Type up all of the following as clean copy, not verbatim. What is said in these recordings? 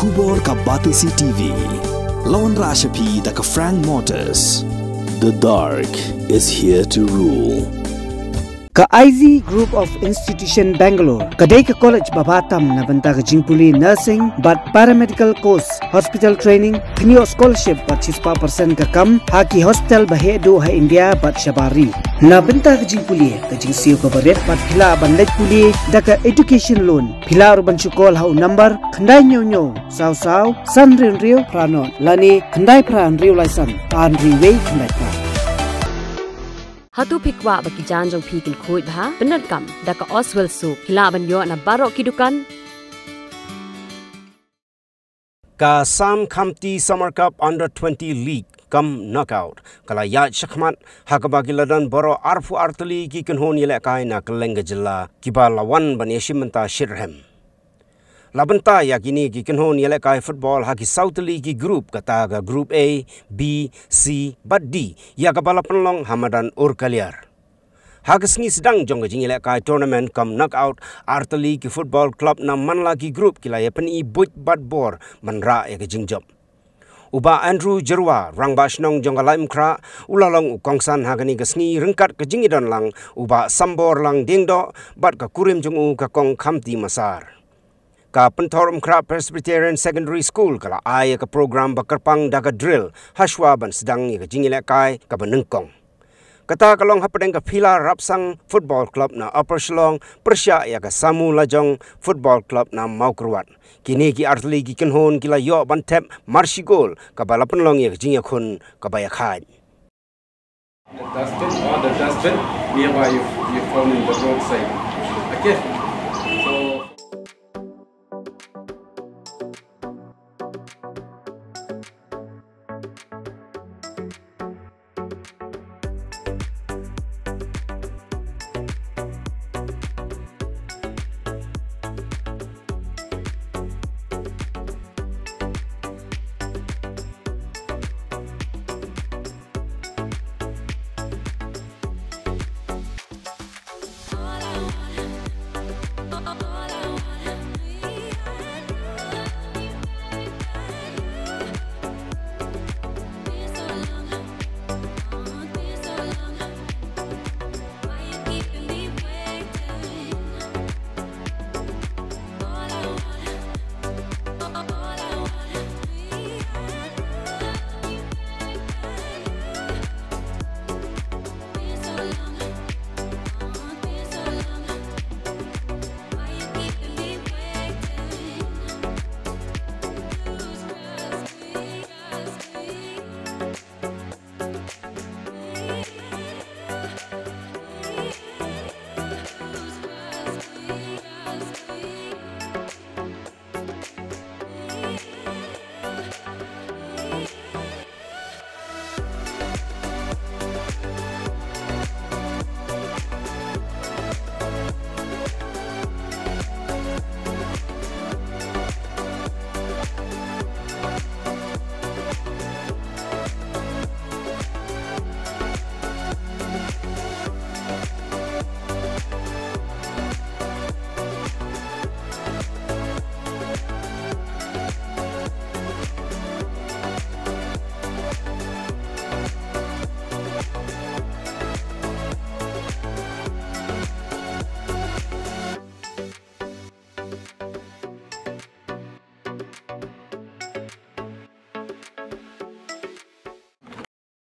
Tubor ka Batisi TV. Lawan Rashapi da ka Frank Motors. The dark is here to rule. Ka IZ Group of Institution Bangalore, kadai ka college babatam na banta ka jingpuli nursing but paramedical course, hospital training, kniyo scholarship but 6% ka kam, haki hospital bahedo ha India but shabari. Na banta ka jingpuli ka jingsiyo ka baret but pila bandaj puli da ka education loan. Pila urban chukol ha number khandai nyo saw san rio pranon lani khandai pran rio laisan an riway khandai pran. Hatu pikwa bagi janjong pikin kuit bah benar kam daka Oswell Soup hilaban yo na barok kidukan ka Sam Khamti Summer Cup Under 20 League kam knockout kala ya shakmat hakabagi ladan boro arfu artali ki kenhon yele kai na Kelenga jilla kibalawan ban yeshimenta Shirham labanta yakini ki kenhon yele kai football haki South League group kata ga group A, B, C, but D ya kabala penlong Hamadan Urkaliar. Hagasngi sedang jong jing yele kai tournament kam knockout artali ki football club na manla ki group kila ya pen i buj bat bor manra ya ke jingjob. Uba Andrew Jerwa rang bashnong jong laim kra ulalong ukongsan hagani gasngi rengkat ke jingidon lang uba sambor lang dingdo bat ka kurim jong u ka kong Khamti masar. Ka Pentorum Kra Presbyterian Secondary School kala ay ka program bakarpang daga drill haswa ban sedang ya jingile kai ka benengkong. Kata kalong hapadeng ka Pila Rapsang Football Club na Upper Shillong Persya ya ka Samu Lajong Football Club na Maukerwat. Kini ki artli ki kenhon kila yo ban tep marshigol ka balapan long ya jingya kun ka bayakhaj. The dustbin nearby you found in the roadside. Okay.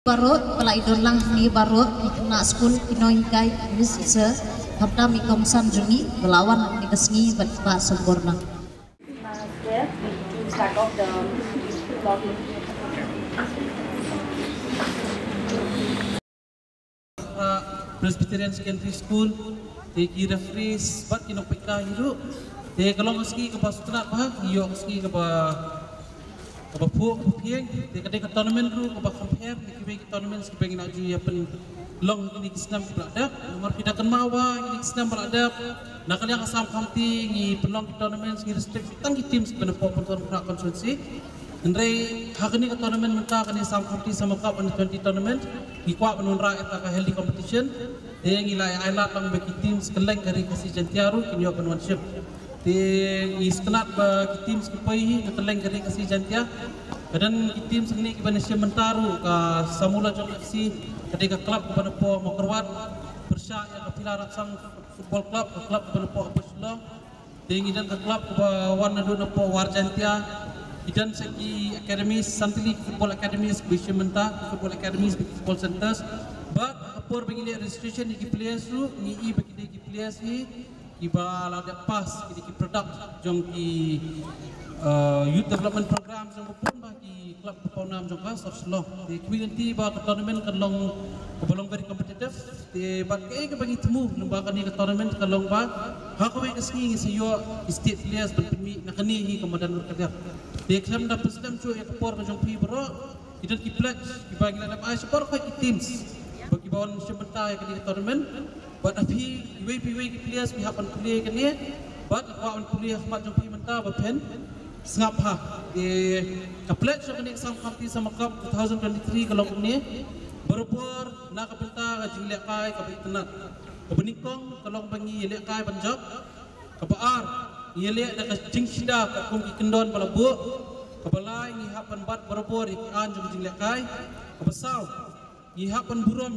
Barot pala idon lang ni barot na school pinoy kay Miss Isa hapda mi komsan jungi belawan ni kesngi ba sempurna. Start off the vlogging. Presbyterian Secondary School they referees bat kinong pika hiru they kalong ski ke pasutra pa iyo ski ke ba pu pieng they kadai ke tournament ru ke ba compare ke tournament ski pengen aju ya pen long ini kisnam beradab nomor pidakan mawa ini kisnam beradab nak kalian kasam Khamti ni penong tournament ski restrict tang tim sebenarnya penonton pra konsulsi Andre hakni ke tournament menta kani Sam Khamti sama cup under 20 tournament ikwa penunra eta ka healthy competition yang ngilai ailat lang bagi tim sekeleng dari kasih jantiaru kini akan one ship Te iskenat ba tim sekipai ngeteleng kering kasih jantia. Dan tim seni Indonesia mentaru ka Samula Jong FC ketika klub kepada po Mokerwat bersyak yang kapila raksang football club klub kepada po Apuslong dengan ke klub kepada warna dua po Warjantia dan segi akademis Santili Football Academies Indonesia menta Football Academies Football Centers but apor bagi registration di players tu ni bagi di players ni iba ada pas di produk jong ki youth development program jong pun bagi klub pepaunam jong kas Apuslong di community ba tournament kalong kebalong very competitive di bat ke bagi temu lembaga ni ke tournament kalong ba hakwe keski sayo state players berpemi nakani hi kemudian kerja di klub da president cu ya kepor ke jong pi bro idan ki pledge ki bagi dalam ai support ko teams bagi bawon sebentar ya ke tournament but api we players we happen play kan ni but bawon play khmat jong pi menta ba pen sengap ha di kaplet so kini sam kamti sama cup 2023 kalau ni berpur nak kapelta jing lek kai ka bitna ka beningkong kalau bangi lek kai banjak ka baar ye lek da jing sida ka kum ki kendon bala bu ka balai ni hapan bat berpur ki an jing lek kai ka besau ni hapan burom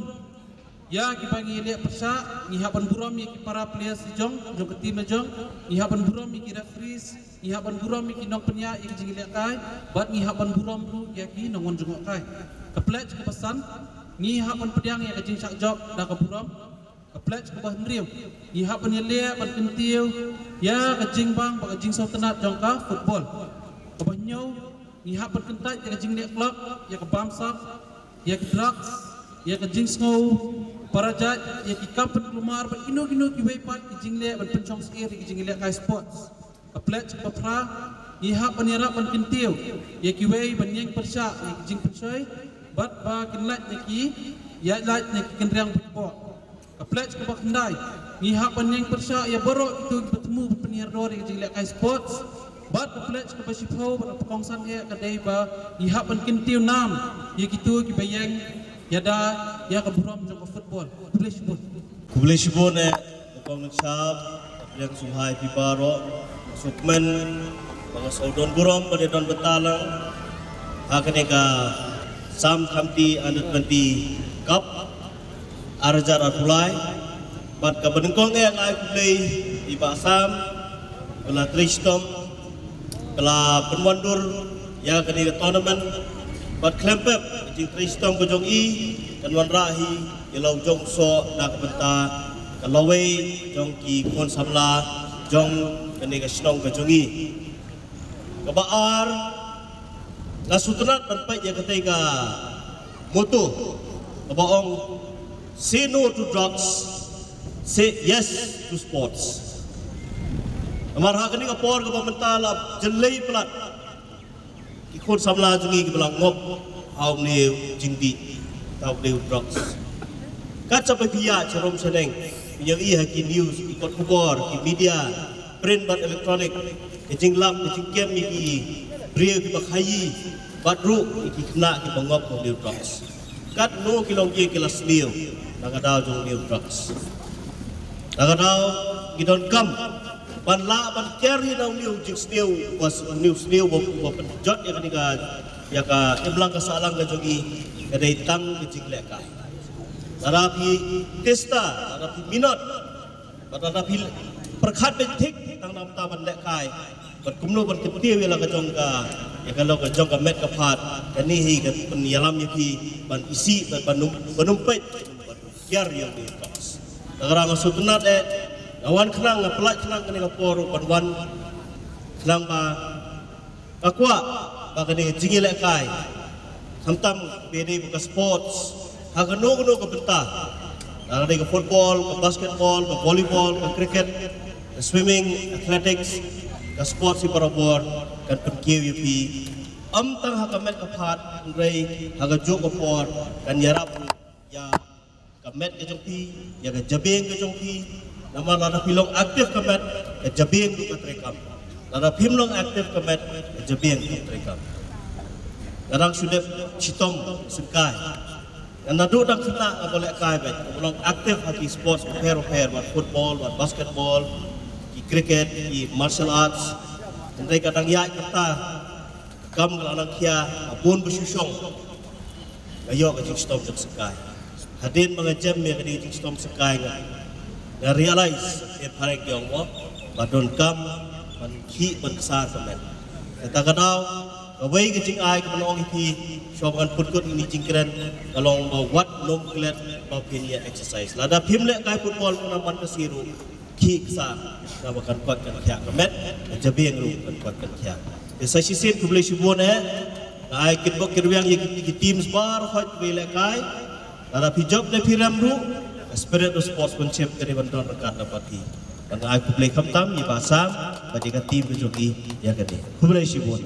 ya ki bangi lek persa ni hapan burom ki para players jong ke tim jong ni hapan burom ki referees ni hapan burom ki nong penya ki jing lek kai bat ni hapan burom tu ya ki nongon jong kai ka pledge ka pesan ni hapan pedang ya ka jing sak job da ka burom ka pledge ka bah ndriu ni hapan ye lek ban kentiu ya ka jing bang ba ka jing so tenat jong ka football ka bah nyau ni hapan kentat ya ka jing lek club ya ka bamsak ya ka drugs ya ka jing snow Parajat ya ki kampen kelumar ban ino ki wepat ki jingle ban pencong sekir ki jingle kai sports a pledge patra ni hap ban yara ban kintiu ya ki wei ban yang persya ya ki jing persoi bat ba kinlat ya ki ya lat ya ki kendriang bukpo a pledge ka bakndai ni hap ban yang persya ya borok itu bertemu penyiar dor ki jingle kai sports bat a pledge ka basipho ban pekongsan ya kadai ba ni hap ban kintiu nam ya kitu ki bayang yada ya ka buram jong football kubleshibon kong sab yang suhai piparo sukmen mga saudon buram pada don betalang hakane ka sam khamti under 20 cup arjar atulai bat ka benengkong yang ai kublei iba sam kala tristom kala penwandur ya kene tournament bat klempep jing Kristom bojong i kan wan rahi ilau jong so nak benta kalawe jong ki kon samla jong kene ka snong ka jongi ka baar la sutunat ban pai ya ketika moto ka baong say no to drugs say yes to sports amar ha kene ka por ka mentala jelei plat kon samla jungi kebelang ngop au ni jingdi tau deu drugs kat sampai pia cerom seneng yang i haki news ikut kubor ki media print bat elektronik jing lam jing kem ki brio ki bakhayi batru ki kena ki bangop ko deu drugs kat no kilong ki kelas liu nagadau jong deu drugs nagadau gidon kam ban la ban carry now new jing steel was new steel bo jot ya ketika ya ka iblang ka salang ka jogi kada itang jing leka tarapi testa tarapi minot tarapi perkhat betik tang nam ta ban lekai bat kumno ban ketiu ya ka jong ka ya kalau ka jong ka met ka phat kani hi ka penyalam ya ki ban isi ban penumpet yar yang di tos negara masudnat awan kenang pelak kenang kene kapor padwan kenang ba akwa ba kene jingi lek kai samtam bede buka sports hagano gono ka benta ada ke football ke basketball ke volleyball ke cricket ke swimming athletics ke sports si parabor kan perkiu pi tang hakamet ka phat rei haga jo kapor kan yarap ya kamet ke jongpi ya ke jabeng ke jongpi nama lada pilong aktif kemet kejabing du katrekam lada pimlong aktif kemet kejabing katrekam kadang sudah citom sekai dan nadu dak kena boleh kai bet belum aktif hati sports pair buat football buat basketball di cricket, di martial arts, mereka kadang ya kata kam kalau kia abun bersusung, ayo ke Jingstom sekai, hadin mengejam ya ke Jingstom sekai dan realize yang paling diangwa, badon kam menki besar semen, kata kadau, kawai ke Jing ai ke menong itu, sobangan putut ini jingkran, kalau buat nom kelet opinion exercise, lada pimlek kai football pun aman kesiru. Ki sa na bakan kuat kan kya kamet jabi yang ru kan kuat kan kya sa sisin kubli shibon ai kit bok kirwiang ye teams bar fight bele kai ara pijok de piram ru spirit of sportsmanship kari banton rekat dapati dan ai kubli khamtam ye basam badi ka team jogi ya kade kubli shibon